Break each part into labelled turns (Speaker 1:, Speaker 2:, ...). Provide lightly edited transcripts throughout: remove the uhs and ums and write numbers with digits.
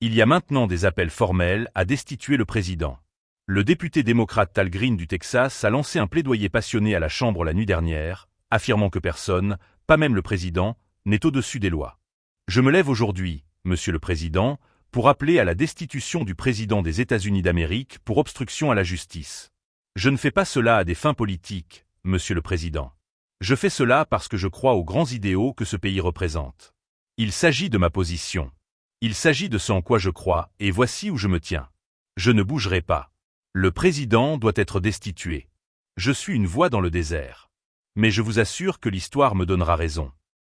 Speaker 1: Il y a maintenant des appels formels à destituer le président. Le député démocrate Tal Green du Texas a lancé un plaidoyer passionné à la Chambre la nuit dernière, affirmant que personne, pas même le président, n'est au-dessus des lois. Je me lève aujourd'hui, Monsieur le Président, pour appeler à la destitution du président des États-Unis d'Amérique pour obstruction à la justice. Je ne fais pas cela à des fins politiques, Monsieur le Président. Je fais cela parce que je crois aux grands idéaux que ce pays représente. Il s'agit de ma position. Il s'agit de ce en quoi je crois, et voici où je me tiens. Je ne bougerai pas. Le président doit être destitué. Je suis une voix dans le désert. Mais je vous assure que l'histoire me donnera raison.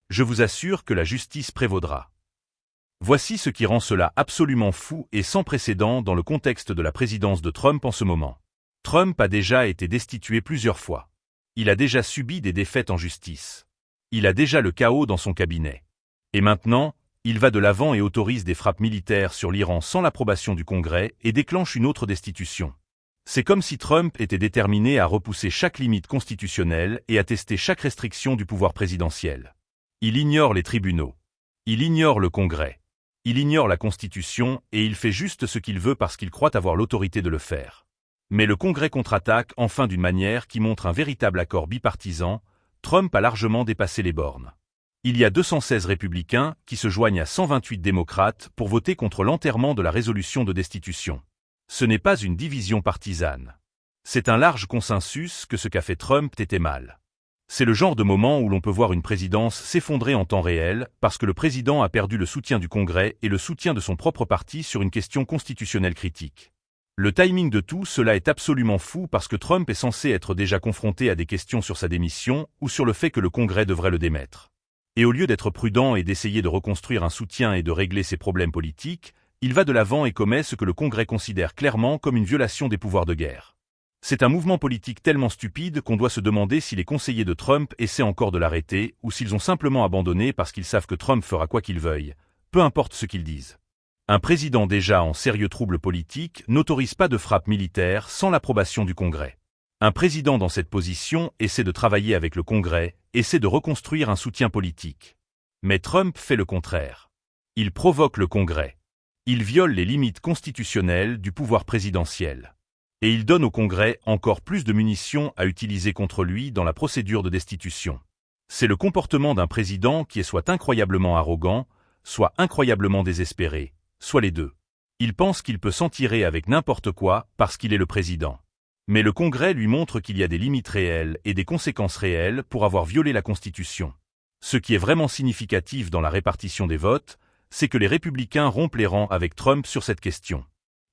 Speaker 1: Je vous assure que la justice prévaudra. Voici ce qui rend cela absolument fou et sans précédent dans le contexte de la présidence de Trump en ce moment. Trump a déjà été destitué plusieurs fois. Il a déjà subi des défaites en justice. Il a déjà le chaos dans son cabinet. Et maintenant, il va de l'avant et autorise des frappes militaires sur l'Iran sans l'approbation du Congrès et déclenche une autre destitution. C'est comme si Trump était déterminé à repousser chaque limite constitutionnelle et à tester chaque restriction du pouvoir présidentiel. Il ignore les tribunaux. Il ignore le Congrès. Il ignore la Constitution et il fait juste ce qu'il veut parce qu'il croit avoir l'autorité de le faire. Mais le Congrès contre-attaque enfin d'une manière qui montre un véritable accord bipartisan. Trump a largement dépassé les bornes. Il y a 216 républicains qui se joignent à 128 démocrates pour voter contre l'enterrement de la résolution de destitution. Ce n'est pas une division partisane. C'est un large consensus que ce qu'a fait Trump était mal. C'est le genre de moment où l'on peut voir une présidence s'effondrer en temps réel parce que le président a perdu le soutien du Congrès et le soutien de son propre parti sur une question constitutionnelle critique. Le timing de tout cela est absolument fou parce que Trump est censé être déjà confronté à des questions sur sa démission ou sur le fait que le Congrès devrait le démettre. Et au lieu d'être prudent et d'essayer de reconstruire un soutien et de régler ses problèmes politiques, il va de l'avant et commet ce que le Congrès considère clairement comme une violation des pouvoirs de guerre. C'est un mouvement politique tellement stupide qu'on doit se demander si les conseillers de Trump essaient encore de l'arrêter ou s'ils ont simplement abandonné parce qu'ils savent que Trump fera quoi qu'il veuille, peu importe ce qu'ils disent. Un président déjà en sérieux trouble politique n'autorise pas de frappe militaire sans l'approbation du Congrès. Un président dans cette position essaie de travailler avec le Congrès, essaie de reconstruire un soutien politique. Mais Trump fait le contraire. Il provoque le Congrès. Il viole les limites constitutionnelles du pouvoir présidentiel. Et il donne au Congrès encore plus de munitions à utiliser contre lui dans la procédure de destitution. C'est le comportement d'un président qui est soit incroyablement arrogant, soit incroyablement désespéré, soit les deux. Il pense qu'il peut s'en tirer avec n'importe quoi parce qu'il est le président. Mais le Congrès lui montre qu'il y a des limites réelles et des conséquences réelles pour avoir violé la Constitution. Ce qui est vraiment significatif dans la répartition des votes, c'est que les républicains rompent les rangs avec Trump sur cette question.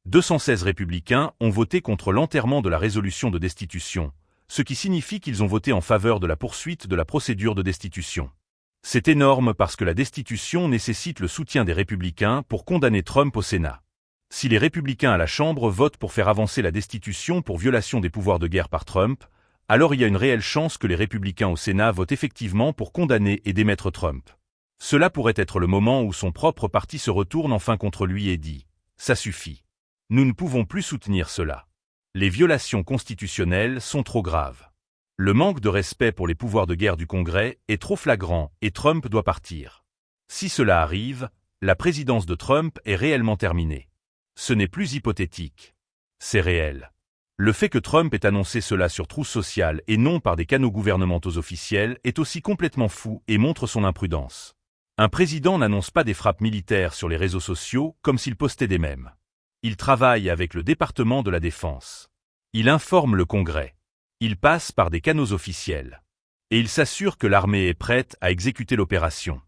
Speaker 1: 216 républicains ont voté contre l'enterrement de la résolution de destitution, ce qui signifie qu'ils ont voté en faveur de la poursuite de la procédure de destitution. C'est énorme parce que la destitution nécessite le soutien des républicains pour condamner Trump au Sénat. Si les républicains à la Chambre votent pour faire avancer la destitution pour violation des pouvoirs de guerre par Trump, alors il y a une réelle chance que les républicains au Sénat votent effectivement pour condamner et démettre Trump. Cela pourrait être le moment où son propre parti se retourne enfin contre lui et dit « Ça suffit. Nous ne pouvons plus soutenir cela. Les violations constitutionnelles sont trop graves. Le manque de respect pour les pouvoirs de guerre du Congrès est trop flagrant et Trump doit partir. Si cela arrive, la présidence de Trump est réellement terminée. Ce n'est plus hypothétique. C'est réel. Le fait que Trump ait annoncé cela sur Truth Social et non par des canaux gouvernementaux officiels est aussi complètement fou et montre son imprudence. Un président n'annonce pas des frappes militaires sur les réseaux sociaux comme s'il postait des mèmes. Il travaille avec le département de la Défense. Il informe le Congrès. Il passe par des canaux officiels. Et il s'assure que l'armée est prête à exécuter l'opération.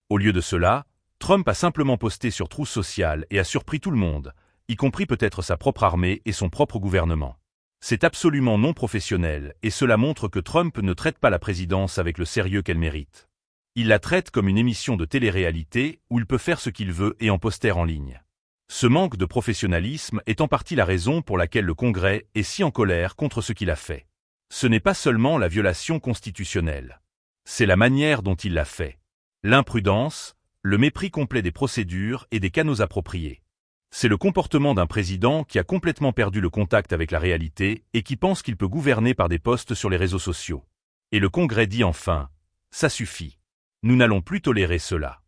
Speaker 1: Au lieu de cela, Trump a simplement posté sur Truth Social et a surpris tout le monde, y compris peut-être sa propre armée et son propre gouvernement. C'est absolument non professionnel et cela montre que Trump ne traite pas la présidence avec le sérieux qu'elle mérite. Il la traite comme une émission de télé-réalité où il peut faire ce qu'il veut et en poster en ligne. Ce manque de professionnalisme est en partie la raison pour laquelle le Congrès est si en colère contre ce qu'il a fait. Ce n'est pas seulement la violation constitutionnelle. C'est la manière dont il l'a fait. L'imprudence, le mépris complet des procédures et des canaux appropriés. C'est le comportement d'un président qui a complètement perdu le contact avec la réalité et qui pense qu'il peut gouverner par des posts sur les réseaux sociaux. Et le Congrès dit enfin « Ça suffit. Nous n'allons plus tolérer cela. »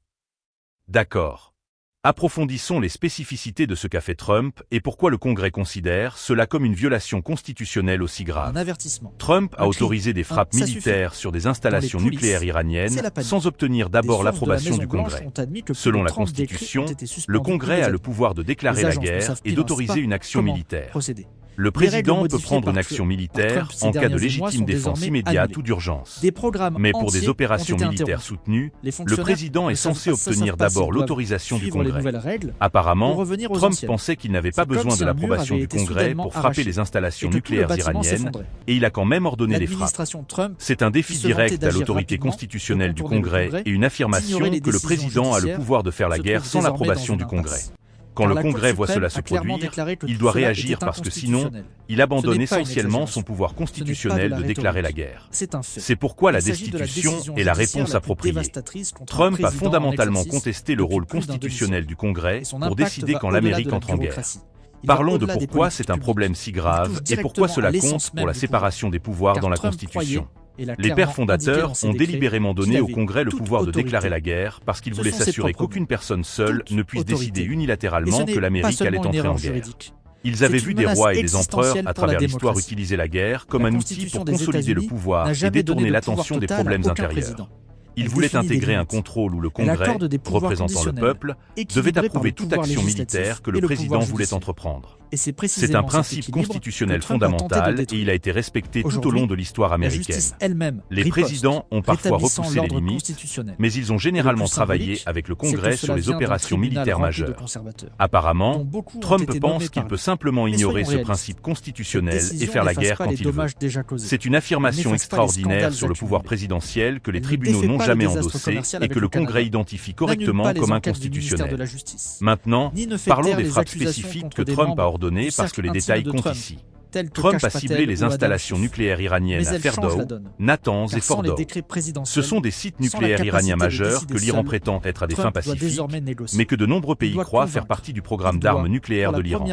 Speaker 1: D'accord. Approfondissons les spécificités de ce qu'a fait Trump et pourquoi le Congrès considère cela comme une violation constitutionnelle aussi grave.
Speaker 2: Un avertissement.
Speaker 1: Trump a autorisé des frappes militaires sur des installations nucléaires iraniennes sans obtenir d'abord l'approbation du Congrès. Selon la Constitution, le Congrès a le pouvoir de déclarer la guerre et d'autoriser une action militaire. Le président peut prendre une action militaire en cas de légitime défense immédiate ou d'urgence. Mais pour des opérations militaires soutenues, le président est censé obtenir d'abord l'autorisation du Congrès. Apparemment, Trump pensait qu'il n'avait pas besoin de l'approbation du Congrès pour frapper les installations nucléaires iraniennes, et il a quand même ordonné les frappes. C'est un défi direct à l'autorité constitutionnelle du Congrès et une affirmation que le président a le pouvoir de faire la guerre sans l'approbation du Congrès. Quand le Congrès voit cela se produire, il doit réagir parce que sinon, il abandonne essentiellement son pouvoir constitutionnel de déclarer la guerre. C'est pourquoi la destitution est la réponse appropriée. Trump a fondamentalement contesté le rôle constitutionnel du Congrès pour décider quand l'Amérique entre en guerre. Parlons de pourquoi c'est un problème si grave et pourquoi cela compte pour la séparation des pouvoirs dans la Constitution. Les pères fondateurs ont délibérément donné au Congrès le pouvoir de déclarer la guerre parce qu'ils voulaient s'assurer qu'aucune personne seule ne puisse décider unilatéralement que l'Amérique allait entrer en guerre. Ils avaient vu des rois et des empereurs à travers l'histoire utiliser la guerre comme un outil pour consolider le pouvoir et détourner l'attention des problèmes intérieurs. Ils voulaient intégrer un contrôle où le Congrès, représentant le peuple, devait approuver toute action militaire que le président voulait entreprendre. C'est un principe constitutionnel fondamental et il a été respecté tout au long de l'histoire américaine. Les présidents ont parfois repoussé les limites, mais ils ont généralement travaillé avec le Congrès sur les opérations militaires majeures. Apparemment, Trump pense qu'il peut simplement ignorer ce principe constitutionnel et faire la guerre quand il veut. C'est une affirmation extraordinaire sur le pouvoir présidentiel que les tribunaux n'ont jamais endossé et que le Congrès identifie correctement comme inconstitutionnel. Maintenant, parlons des frappes spécifiques que Trump a ordonnées parce que les détails comptent ici. Trump a ciblé les installations nucléaires iraniennes à Fordow, Natanz et Fordow. Ce sont des sites nucléaires iraniens majeurs que l'Iran prétend être à des fins pacifiques, mais que de nombreux pays croient faire partie du programme d'armes nucléaires de l'Iran.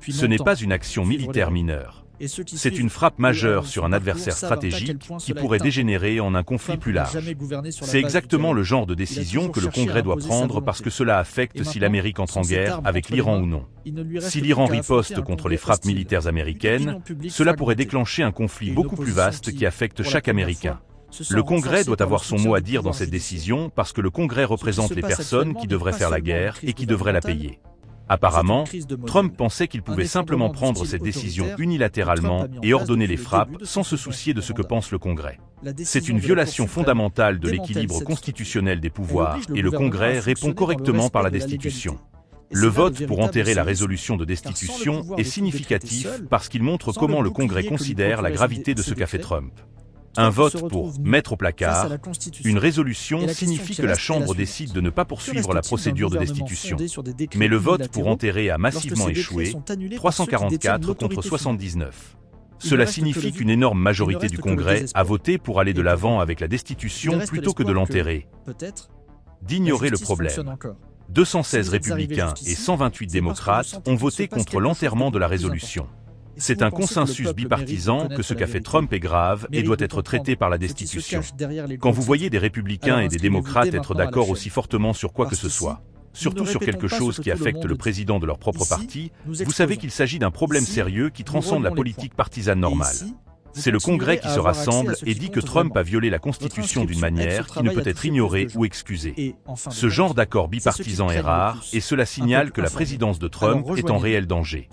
Speaker 1: Ce n'est pas une action militaire mineure. C'est une frappe majeure sur un adversaire stratégique qui pourrait dégénérer en un conflit plus large. C'est exactement le genre de décision que le Congrès doit prendre parce que cela affecte si l'Amérique entre en guerre avec l'Iran ou non. Si l'Iran riposte contre les frappes militaires américaines, cela pourrait déclencher un conflit beaucoup plus vaste qui affecte chaque Américain. Le Congrès doit avoir son mot à dire dans cette décision parce que le Congrès représente les personnes qui devraient faire la guerre et qui devraient la payer. Apparemment, Trump pensait qu'il pouvait simplement prendre cette décision unilatéralement et ordonner les frappes sans se soucier de ce que pense le Congrès. C'est une violation fondamentale de l'équilibre constitutionnel des pouvoirs et le Congrès répond correctement par la destitution. Le vote pour enterrer la résolution de destitution est significatif parce qu'il montre comment le Congrès considère la gravité de ce qu'a fait Trump. Un vote pour mettre au placard une résolution signifie que la Chambre décide de ne pas poursuivre la procédure de destitution. Mais le vote pour enterrer a massivement échoué, 344 contre 79. Cela signifie qu'une énorme majorité du Congrès a voté pour aller de l'avant avec la destitution plutôt que de l'enterrer. D'ignorer le problème. 216 républicains et 128 démocrates ont voté contre l'enterrement de la résolution. C'est un consensus bipartisan que ce qu'a fait Trump est grave et doit être traité par la destitution. Quand vous voyez des républicains et des démocrates être d'accord aussi fortement sur quoi que ce soit, surtout sur quelque chose qui affecte le président de leur propre parti, vous savez qu'il s'agit d'un problème sérieux qui transcende la politique partisane normale. C'est le Congrès qui se rassemble et dit que Trump a violé la Constitution d'une manière qui ne peut être ignorée ou excusée. Ce genre d'accord bipartisan est rare et cela signale que la présidence de Trump est en réel danger.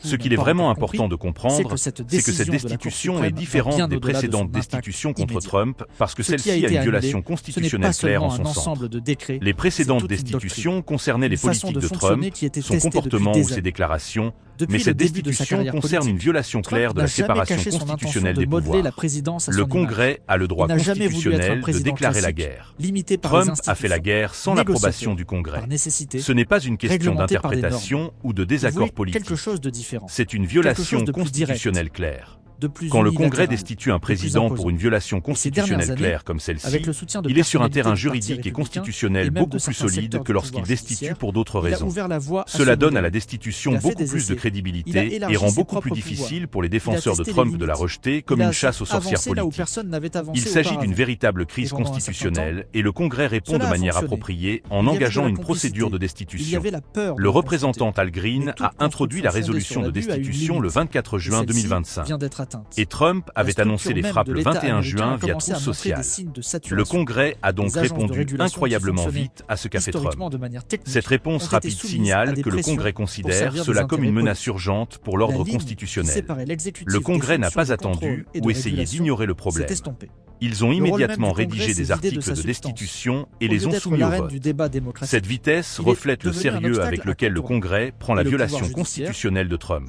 Speaker 1: Ce qu'il est vraiment important de comprendre, c'est que cette destitution est différente des précédentes destitutions contre Trump parce que celle-ci a une violation constitutionnelle claire en son centre. Les précédentes destitutions concernaient les politiques de Trump, son comportement ou ses déclarations, mais cette destitution concerne une violation claire de la séparation constitutionnelle des pouvoirs. Le Congrès a le droit constitutionnel de déclarer la guerre. Trump a fait la guerre sans l'approbation du Congrès. Ce n'est pas une question d'interprétation ou de désaccord politique. C'est une violation constitutionnelle claire. Quand le Congrès destitue un président pour une violation constitutionnelle claire comme celle-ci, il est sur un terrain juridique et constitutionnel beaucoup plus solide que lorsqu'il destitue pour d'autres raisons. Cela donne à la destitution beaucoup plus de crédibilité et rend beaucoup plus difficile pour les défenseurs de Trump de la rejeter comme une chasse aux sorcières politiques. Il s'agit d'une véritable crise constitutionnelle et le Congrès répond de manière appropriée en engageant une procédure de destitution. Le représentant Al Green a introduit la résolution de destitution le 24 juin 2025. Et Trump avait annoncé les frappes le 21 juin via trousse sociale. Le Congrès a donc répondu incroyablement vite à ce qu'a fait Trump. Cette réponse rapide signale que le Congrès considère cela comme une menace urgente pour l'ordre constitutionnel. Le Congrès n'a pas attendu ou essayé d'ignorer le problème. Ils ont immédiatement rédigé des articles de destitution et les ont soumis au vote. Cette vitesse reflète le sérieux avec lequel le Congrès prend la violation constitutionnelle de Trump.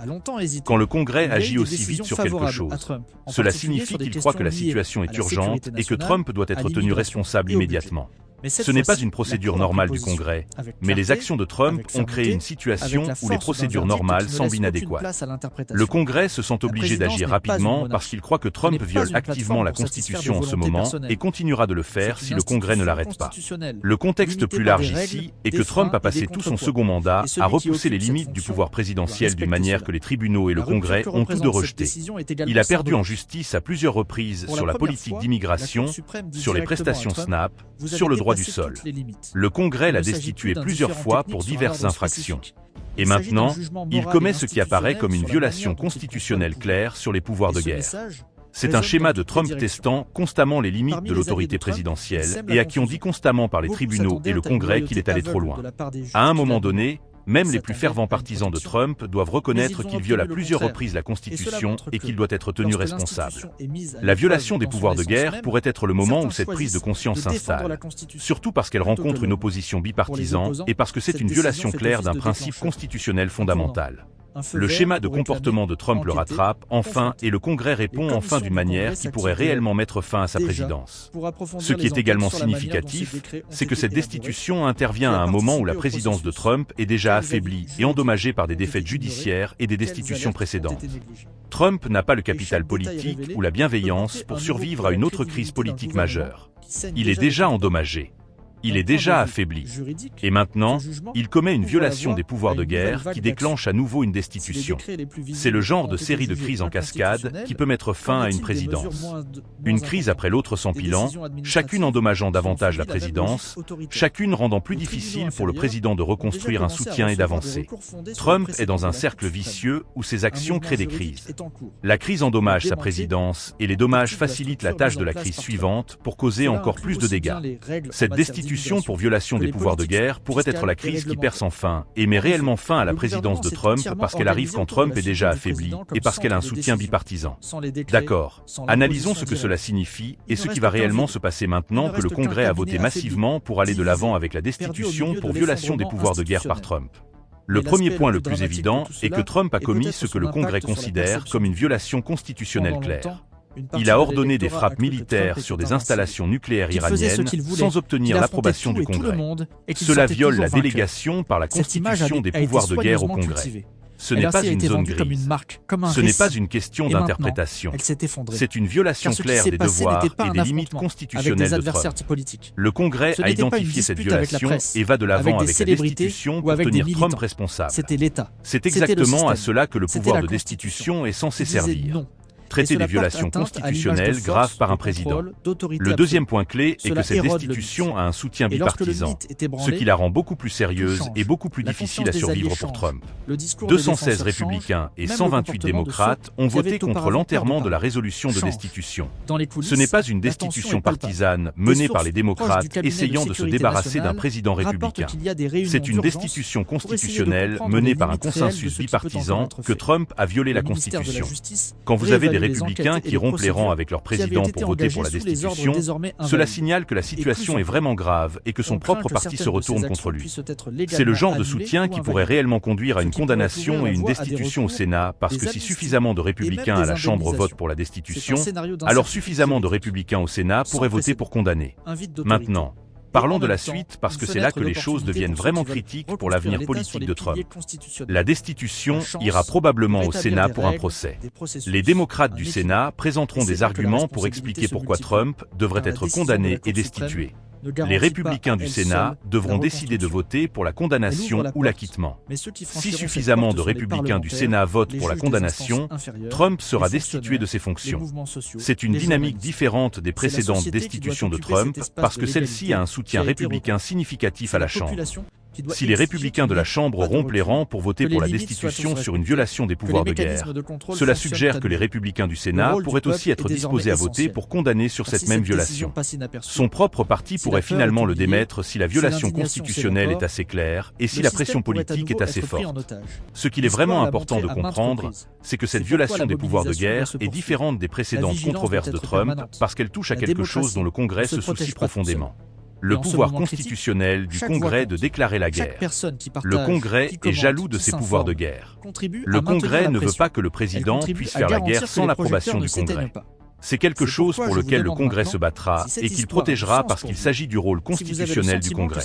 Speaker 1: Quand le Congrès agit aussi vite sur quelque chose, cela signifie qu'il croit que la situation est urgente et que Trump doit être tenu responsable immédiatement. Ce n'est pas une procédure normale du Congrès, mais les actions de Trump ont créé une situation où les procédures normales semblent inadéquates. Le Congrès se sent obligé d'agir rapidement parce qu'il croit que Trump viole activement la Constitution en ce moment et continuera de le faire si le Congrès ne l'arrête pas. Le contexte plus large ici est que Trump a passé tout son second mandat à repousser les limites du pouvoir présidentiel d'une manière que les tribunaux et le Congrès ont tous deux rejeté. Il a perdu en justice à plusieurs reprises sur la politique d'immigration, sur les prestations SNAP, sur le droit du sol. Le Congrès l'a destitué plusieurs fois pour diverses infractions. Et maintenant, il commet ce qui apparaît comme une violation constitutionnelle claire sur les pouvoirs de guerre. C'est un schéma de Trump testant constamment les limites de l'autorité présidentielle et à qui on dit constamment par les tribunaux et le Congrès qu'il est allé trop loin. À un moment donné, même les plus fervents partisans de Trump doivent reconnaître qu'il viole à plusieurs reprises la Constitution et qu'il doit être tenu responsable. La violation des pouvoirs de guerre pourrait être le moment où cette prise de conscience s'installe, surtout parce qu'elle rencontre une opposition bipartisane et parce que c'est une violation claire d'un principe constitutionnel fondamental. Le schéma de comportement de Trump le rattrape, enfin, et le Congrès répond enfin d'une manière qui pourrait réellement mettre fin à sa présidence. Ce qui est également significatif, c'est que cette destitution intervient à un moment où la présidence de Trump est déjà affaiblie et endommagée par des défaites judiciaires et des destitutions précédentes. Trump n'a pas le capital politique ou la bienveillance pour survivre à une autre crise politique majeure. Il est déjà endommagé. Il est déjà affaibli. Et maintenant, il commet une violation des pouvoirs de guerre qui déclenche à nouveau une destitution. C'est le genre de série de crises en cascade qui peut mettre fin à une présidence. Une crise après l'autre s'empilant, chacune endommageant davantage la présidence, chacune rendant plus difficile pour le président de reconstruire un soutien et d'avancer. Trump est dans un cercle vicieux où ses actions créent des crises. La crise endommage sa présidence et les dommages facilitent la tâche de la crise suivante pour causer encore plus de dégâts. Cette destitution pour violation des pouvoirs de guerre pourrait être la crise qui perce enfin et met réellement fin à la présidence de Trump parce qu'elle arrive quand Trump est déjà affaibli et parce qu'elle a un soutien bipartisan. D'accord, analysons ce que cela signifie et ce qui va réellement se passer maintenant que le Congrès a voté massivement pour aller de l'avant avec la destitution pour violation des pouvoirs de guerre par Trump. Le premier point le plus évident est que Trump a commis ce que le Congrès considère comme une violation constitutionnelle claire. Il a ordonné des frappes militaires sur des installations nucléaires iraniennes sans obtenir l'approbation du Congrès. Cela viole la délégation par la constitution des pouvoirs de guerre au Congrès. Ce n'est pas une zone grise. Ce n'est pas une question d'interprétation. C'est une violation claire des devoirs et des limites constitutionnelles de Trump. Le Congrès a identifié cette violation et va de l'avant avec la destitution pour tenir Trump responsable. C'est exactement à cela que le pouvoir de destitution est censé servir. Traiter des violations constitutionnelles graves par un président. Le deuxième point clé est que cette destitution a un soutien bipartisan, ce qui la rend beaucoup plus sérieuse et beaucoup plus difficile à survivre pour Trump. 216 républicains et 128 démocrates ont voté contre l'enterrement de la résolution de destitution. Ce n'est pas une destitution partisane menée par les démocrates essayant de se débarrasser d'un président républicain. C'est une destitution constitutionnelle menée par un consensus bipartisan que Trump a violé la Constitution. Quand vous avez des républicains qui rompent les rangs avec leur président pour voter pour la destitution, cela signale que la situation est vraiment grave et que son propre parti se retourne contre lui. C'est le genre de soutien qui pourrait réellement conduire à une condamnation et une destitution au Sénat parce que si suffisamment de républicains à la Chambre votent pour la destitution, alors suffisamment de républicains au Sénat pourraient voter pour condamner. Maintenant, Parlons de la suite parce que c'est là que les choses deviennent vraiment critiques pour l'avenir politique de Trump. La destitution ira probablement au Sénat pour un procès. Les démocrates du Sénat présenteront des arguments pour expliquer pourquoi Trump devrait être condamné et destitué. Les républicains du Sénat devront décider de voter pour la condamnation ou l'acquittement. Si suffisamment de républicains du Sénat votent pour la condamnation, Trump sera destitué de ses fonctions. C'est une dynamique différente des précédentes destitutions de Trump parce que celle-ci a un soutien républicain significatif à la Chambre. Si les républicains de la Chambre rompent les rangs pour voter pour la destitution sur une violation des pouvoirs de guerre, cela suggère que les républicains du Sénat pourraient aussi être disposés à voter pour condamner sur cette même violation. Son propre parti pourrait finalement le démettre si la violation constitutionnelle est assez claire et si la pression politique est assez forte. Ce qu'il est vraiment important de comprendre, c'est que cette violation des pouvoirs de guerre est différente des précédentes controverses de Trump parce qu'elle touche à quelque chose dont le Congrès se soucie profondément. Le pouvoir constitutionnel du Congrès de déclarer la guerre. Le Congrès est jaloux de ses pouvoirs de guerre. Le Congrès ne veut pas que le président puisse faire la guerre sans l'approbation du Congrès. C'est quelque chose pour lequel le Congrès se battra et qu'il protégera parce qu'il s'agit du rôle constitutionnel du Congrès.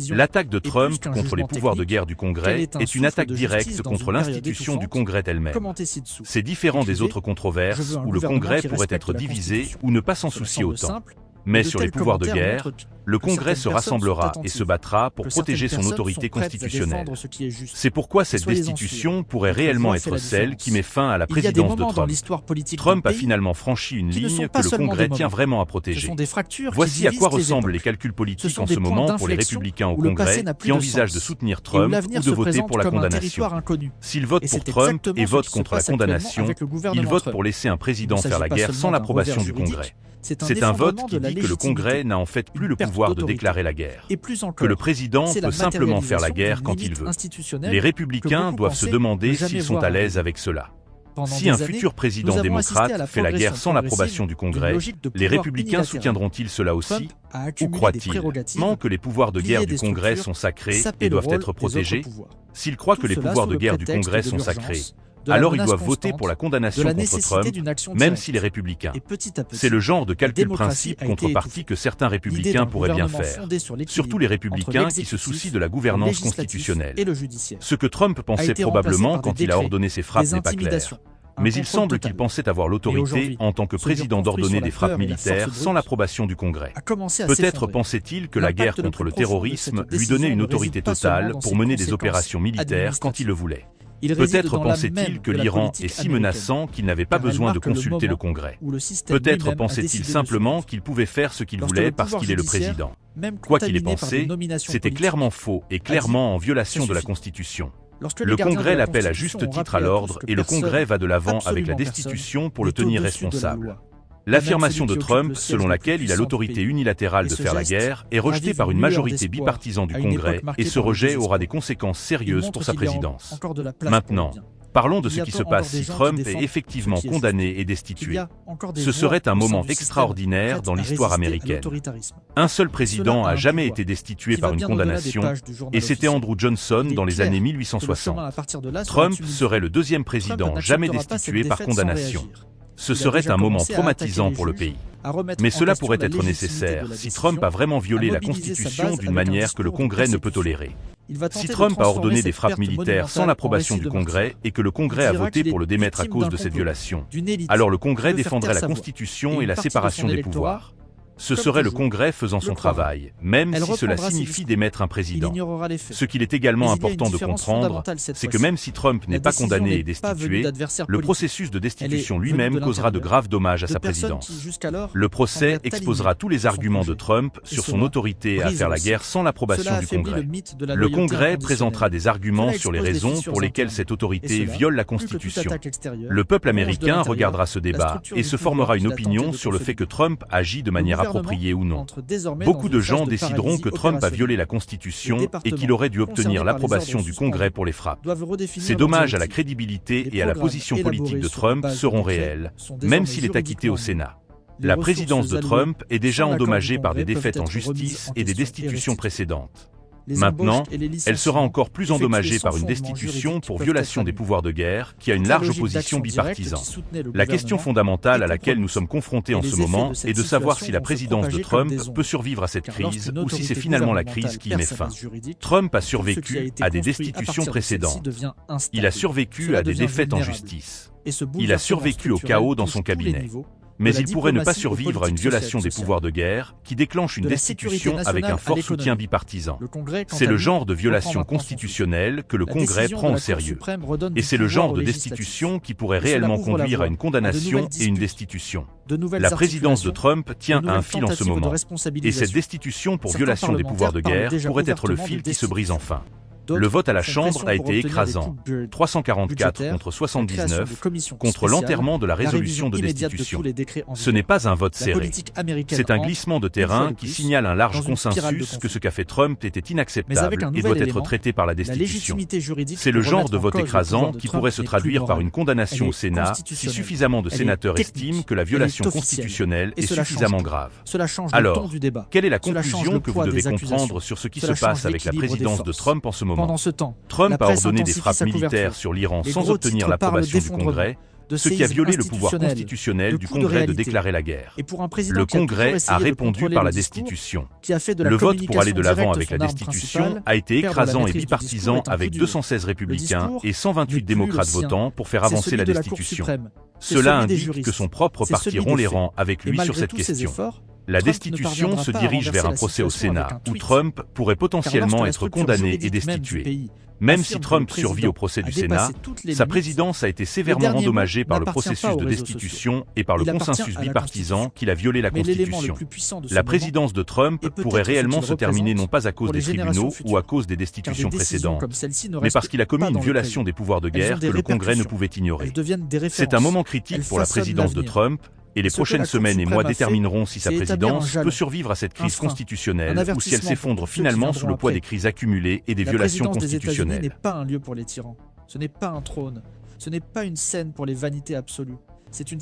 Speaker 1: L'attaque de Trump contre les pouvoirs de guerre du Congrès est une attaque directe contre l'institution du Congrès elle-même. C'est différent des autres controverses où le Congrès pourrait être divisé ou ne pas s'en soucier autant. Mais sur les pouvoirs de guerre, le Congrès se rassemblera et se battra pour protéger son autorité constitutionnelle. C'est pourquoi cette destitution pourrait réellement être celle qui met fin à la présidence de Trump. Trump a finalement franchi une ligne que le Congrès tient vraiment à protéger. Voici à quoi ressemblent les calculs politiques en ce moment pour les républicains au Congrès qui envisagent de soutenir Trump ou de voter pour la condamnation. S'ils votent pour Trump et votent contre la condamnation, ils votent pour laisser un président faire la guerre sans l'approbation du Congrès. C'est un vote qui dit que le Congrès n'a en fait plus le pouvoir de déclarer la guerre, que le président peut simplement faire la guerre quand il veut. Les républicains doivent se demander s'ils sont à l'aise avec cela. Si un futur président démocrate fait la guerre sans l'approbation du Congrès, les républicains soutiendront-ils cela aussi? Ou croient-ils que les pouvoirs de guerre du Congrès sont sacrés et doivent être protégés? S'ils croient que les pouvoirs de guerre du Congrès sont sacrés, alors ils doivent voter pour la condamnation contre Trump, même s'il est républicain. C'est le genre de calcul-principe contrepartie que certains républicains pourraient bien faire, surtout les républicains qui se soucient de la gouvernance constitutionnelle. Ce que Trump pensait probablement quand il a ordonné ces frappes n'est pas clair. Mais il semble qu'il pensait avoir l'autorité en tant que président d'ordonner des frappes militaires sans l'approbation du Congrès. Peut-être pensait-il que la guerre contre le terrorisme lui donnait une autorité totale pour mener des opérations militaires quand il le voulait. Peut-être pensait-il que l'Iran est si menaçant qu'il n'avait pas besoin de consulter le Congrès. Peut-être pensait-il simplement qu'il pouvait faire ce qu'il voulait parce qu'il est le président. Quoi qu'il ait pensé, c'était clairement faux et clairement en violation de la Constitution. Le Congrès l'appelle à juste titre à l'ordre et le Congrès va de l'avant avec la destitution pour le tenir responsable. L'affirmation de Trump, selon laquelle il a l'autorité unilatérale de faire la guerre, est rejetée par une majorité bipartisane du Congrès et ce rejet aura des conséquences sérieuses pour sa présidence. Maintenant, parlons de ce qui se passe si Trump est effectivement condamné et destitué. Ce serait un moment extraordinaire dans l'histoire américaine. Un seul président a jamais été destitué par une condamnation, et c'était Andrew Johnson dans les années 1860. Trump serait le deuxième président jamais destitué par condamnation. Ce serait un moment traumatisant pour le pays. Mais cela pourrait être nécessaire si Trump a vraiment violé la Constitution d'une manière que le Congrès ne peut tolérer. Si Trump a ordonné des frappes militaires sans l'approbation du Congrès et que le Congrès a voté pour le démettre à cause de cette violation, alors le Congrès défendrait la Constitution et la séparation des pouvoirs. Ce serait le Congrès faisant son travail, même si cela signifie démettre un président. Ce qu'il est également important de comprendre, c'est que même si Trump n'est pas condamné et destitué, le processus de destitution lui-même causera de graves dommages à sa présidence. Le procès exposera tous les arguments de Trump sur son autorité à faire la guerre sans l'approbation du Congrès. Le Congrès présentera des arguments sur les raisons pour lesquelles cette autorité viole la Constitution. Le peuple américain regardera ce débat et se formera une opinion sur le fait que Trump agit de manière approprié ou non. Beaucoup de gens décideront que Trump a violé la Constitution et qu'il aurait dû obtenir l'approbation du Congrès pour les frappes. Ces dommages à la crédibilité et à la position politique de Trump seront réels, même s'il est acquitté au Sénat. La présidence de Trump est déjà endommagée par des défaites en justice et des destitutions précédentes. Maintenant, elle sera encore plus endommagée par une destitution pour violation des pouvoirs de guerre qui a une large opposition bipartisane. La question fondamentale à laquelle nous sommes confrontés en ce moment est de savoir si la présidence de Trump peut survivre à cette crise ou si c'est finalement la crise qui y met fin. Trump a survécu à des destitutions précédentes. Il a survécu à des défaites en justice. Il a survécu au chaos dans son cabinet. Mais il pourrait ne pas survivre à une violation des pouvoirs de guerre qui déclenche une destitution avec un fort soutien bipartisan. C'est le genre de violation constitutionnelle que le Congrès prend au sérieux. Et c'est le genre de destitution qui pourrait réellement conduire à une condamnation et une destitution. La présidence de Trump tient à un fil en ce moment. Et cette destitution pour violation des pouvoirs de guerre pourrait être le fil qui se brise enfin. Le vote à la Chambre a été écrasant, 344 contre 79, contre l'enterrement de la résolution de destitution. Ce n'est pas un vote serré. C'est un glissement de terrain qui signale un large consensus que ce qu'a fait Trump était inacceptable et doit être traité par la destitution. C'est le genre de vote écrasant qui pourrait se traduire par une condamnation au Sénat si suffisamment de sénateurs estiment que la violation constitutionnelle est suffisamment grave. Alors, quelle est la conclusion que vous devez comprendre sur ce qui se passe avec la présidence de Trump en ce moment?
Speaker 2: Pendant ce temps,
Speaker 1: Trump a ordonné des frappes militaires sur l'Iran sans obtenir l'approbation du Congrès, ce qui a violé le pouvoir constitutionnel du Congrès de déclarer la guerre. Le Congrès a répondu par la destitution. Le vote pour aller de l'avant avec la destitution a été écrasant et bipartisan avec 216 républicains et 128 démocrates votant pour faire avancer la destitution. Cela indique que son propre parti rompt les rangs avec lui sur cette question. La destitution se dirige vers un procès au Sénat, où Trump pourrait potentiellement être condamné et destitué. Même si Trump survit au procès du Sénat, sa présidence a été sévèrement endommagée par le processus de destitution et par le consensus bipartisan qu'il a violé la Constitution. La présidence de Trump pourrait réellement se terminer non pas à cause des tribunaux ou à cause des destitutions précédentes, mais parce qu'il a commis une violation des pouvoirs de guerre que le Congrès ne pouvait ignorer. C'est un moment critique pour la présidence de Trump, et les prochaines semaines et mois détermineront si sa présidence peut survivre à cette crise constitutionnelle ou si elle s'effondre finalement sous le poids des crises accumulées et des violations constitutionnelles.
Speaker 2: Ce n'est pas un lieu pour les tyrans, ce n'est pas un trône, ce n'est pas une scène pour les vanités absolues, c'est une